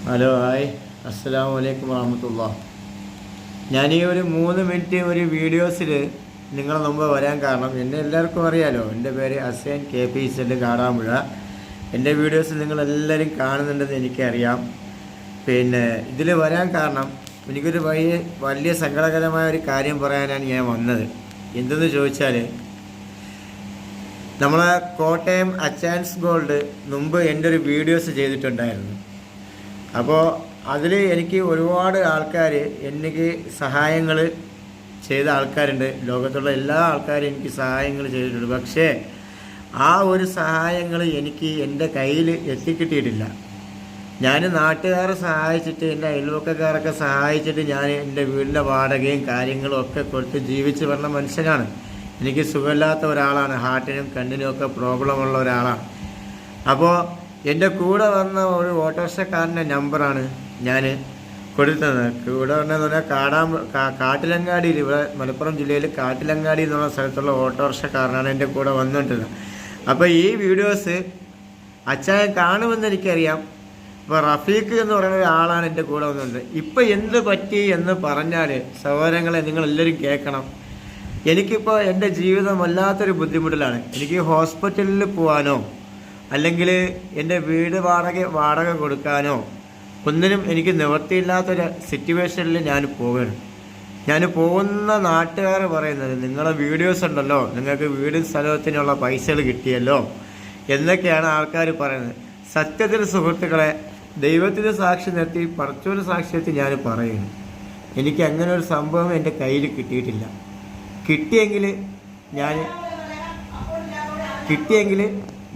Hello hi അസ്സലാമു അലൈക്കും വറഹ്മത്തുള്ളാഹി. ഞാൻ ഈ ഒരു 3 മിനിറ്റ് ഒരു വീഡിയോസിൽ നിങ്ങളുടെ മുമ്പ് വരാൻ കാരണം എന്നെ എല്ലാവർക്കും അറിയാലോ. എൻ്റെ പേര് ഹസൻ KPZ കാടാമ്പുഴ. എൻ്റെ വീഡിയോസ് നിങ്ങളെല്ലാവരും കാണുന്നുണ്ടെന്ന് എനിക്കറിയാം. പിന്നെ ഇതിൽ വരാൻ കാരണം എനിക്കൊരു വലിയ സങ്കടകരമായ ഒരു കാര്യം പറയാനാണ് ഞാൻ വന്നത്. എന്തെന്ന് ചോദിച്ചാൽ, നമ്മളെ കോട്ടയം അച്ചാൻസ് ഗോൾഡ് മുമ്പ് എൻ്റെ ഒരു വീഡിയോസ് ചെയ്തിട്ടുണ്ടായിരുന്നു. അപ്പോൾ അതിൽ എനിക്ക് ഒരുപാട് ആൾക്കാർ എനിക്ക് സഹായങ്ങൾ ചെയ്ത ആൾക്കാരുണ്ട്. ലോകത്തുള്ള എല്ലാ ആൾക്കാരും എനിക്ക് സഹായങ്ങൾ ചെയ്തിട്ടുണ്ട്. പക്ഷേ ആ ഒരു സഹായങ്ങൾ എനിക്ക് എൻ്റെ കയ്യിൽ എത്തിക്കിട്ടിയിട്ടില്ല. ഞാൻ നാട്ടുകാരെ സഹായിച്ചിട്ട്, എൻ്റെ അയൽവക്കക്കാരൊക്കെ സഹായിച്ചിട്ട് ഞാൻ എൻ്റെ വീടിൻ്റെ വാടകയും കാര്യങ്ങളും ഒക്കെ കൊടുത്ത് ജീവിച്ച് വരുന്ന മനുഷ്യനാണ്. എനിക്ക് സുഖമില്ലാത്ത ഒരാളാണ്. ഹാർട്ടിനും കണ്ണിനും ഒക്കെ പ്രോബ്ലമുള്ള ഒരാളാണ്. അപ്പോൾ എൻ്റെ കൂടെ വന്ന ഒരു ഓട്ടോറിക്ഷക്കാരൻ്റെ നമ്പറാണ് ഞാൻ കൊടുത്തത്. കൂടെ വന്നതെന്ന് പറഞ്ഞാൽ കാട്ടിലങ്ങാടിയിൽ, ഇവിടെ മലപ്പുറം ജില്ലയിൽ കാട്ടിലങ്ങാടി എന്നുള്ള സ്ഥലത്തുള്ള ഓട്ടോറിക്ഷക്കാരനാണ് എൻ്റെ കൂടെ വന്നിട്ടുള്ളത്. അപ്പോൾ ഈ വീഡിയോസ് അച്ചായൻ കാണുമെന്ന് എനിക്കറിയാം. അപ്പോൾ റഫീഖ് എന്ന് പറയുന്ന ഒരാളാണ് എൻ്റെ കൂടെ വന്നിട്ടുണ്ട്. ഇപ്പോൾ എന്ത് പറ്റി എന്ന് പറഞ്ഞാൽ സഹോദരങ്ങളെ നിങ്ങളെല്ലാവരും കേൾക്കണം. എനിക്കിപ്പോൾ എൻ്റെ ജീവിതം വല്ലാത്തൊരു ബുദ്ധിമുട്ടിലാണ്. എനിക്ക് ഹോസ്പിറ്റലിൽ പോകാനോ അല്ലെങ്കിൽ എൻ്റെ വീട് വാടക കൊടുക്കാനോ ഒന്നിനും എനിക്ക് നിവൃത്തിയില്ലാത്തൊരു സിറ്റുവേഷനിൽ ഞാൻ പോവുകയാണ്. ഞാൻ പോകുന്ന നാട്ടുകാർ പറയുന്നത്, നിങ്ങളെ വീഡിയോസ് ഉണ്ടല്ലോ, നിങ്ങൾക്ക് വീടും സ്ഥലത്തിനുള്ള പൈസകൾ കിട്ടിയല്ലോ എന്നൊക്കെയാണ് ആൾക്കാർ പറയുന്നത്. സത്യത്തിൽ സുഹൃത്തുക്കളെ, ദൈവത്തിന് സാക്ഷി നിർത്തി, പടച്ചോന് സാക്ഷി നിർത്തി ഞാൻ പറയുന്നു, എനിക്ക് അങ്ങനെ ഒരു സംഭവം എൻ്റെ കയ്യിൽ കിട്ടിയിട്ടില്ല. കിട്ടിയെങ്കിൽ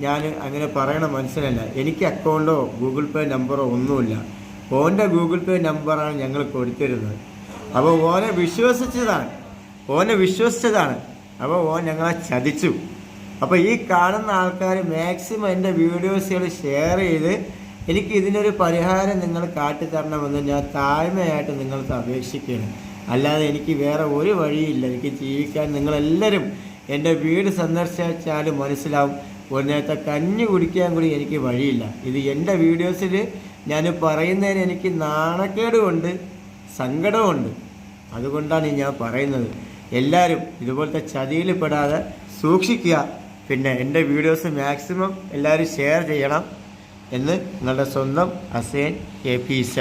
ഞാൻ അങ്ങനെ പറയണ മനുഷ്യനല്ല. എനിക്ക് അക്കൗണ്ടോ ഗൂഗിൾ പേ നമ്പറോ ഒന്നുമില്ല. ഓൻ്റെ ഗൂഗിൾ പേ നമ്പറാണ് ഞങ്ങൾ കൊടുത്തിരുന്നത്. അപ്പോൾ ഓനെ വിശ്വസിച്ചതാണ്. അപ്പോൾ ഓൻ ഞങ്ങളെ ചതിച്ചു. അപ്പോൾ ഈ കാണുന്ന ആൾക്കാർ മാക്സിമം എൻ്റെ വീഡിയോസുകൾ ഷെയർ ചെയ്ത് എനിക്ക് ഇതിനൊരു പരിഹാരം നിങ്ങൾ കാട്ടിത്തരണമെന്ന് ഞാൻ താഴ്മയായിട്ട് നിങ്ങൾക്ക് അപേക്ഷിക്കുകയാണ്. അല്ലാതെ എനിക്ക് വേറെ ഒരു വഴിയില്ല. എനിക്ക് ജീവിക്കാൻ നിങ്ങളെല്ലാവരും എൻ്റെ വീട് സന്ദർശിച്ചാൽ മനസ്സിലാവും, ഒരു നേരത്തെ കഞ്ഞി കുടിക്കാൻ കൂടി എനിക്ക് വഴിയില്ല. ഇത് എൻ്റെ വീഡിയോസിൽ ഞാൻ പറയുന്നതിന് എനിക്ക് നാണക്കേടുമുണ്ട്, സങ്കടമുണ്ട്. അതുകൊണ്ടാണ് ഞാൻ പറയുന്നത്. എല്ലാവരും ഇതുപോലത്തെ ചതിയിൽ പെടാതെ സൂക്ഷിക്കുക. പിന്നെ എൻ്റെ വീഡിയോസ് മാക്സിമം എല്ലാവരും ഷെയർ ചെയ്യണം എന്ന് നിങ്ങളുടെ സ്വന്തം ഹസൻ KPZ.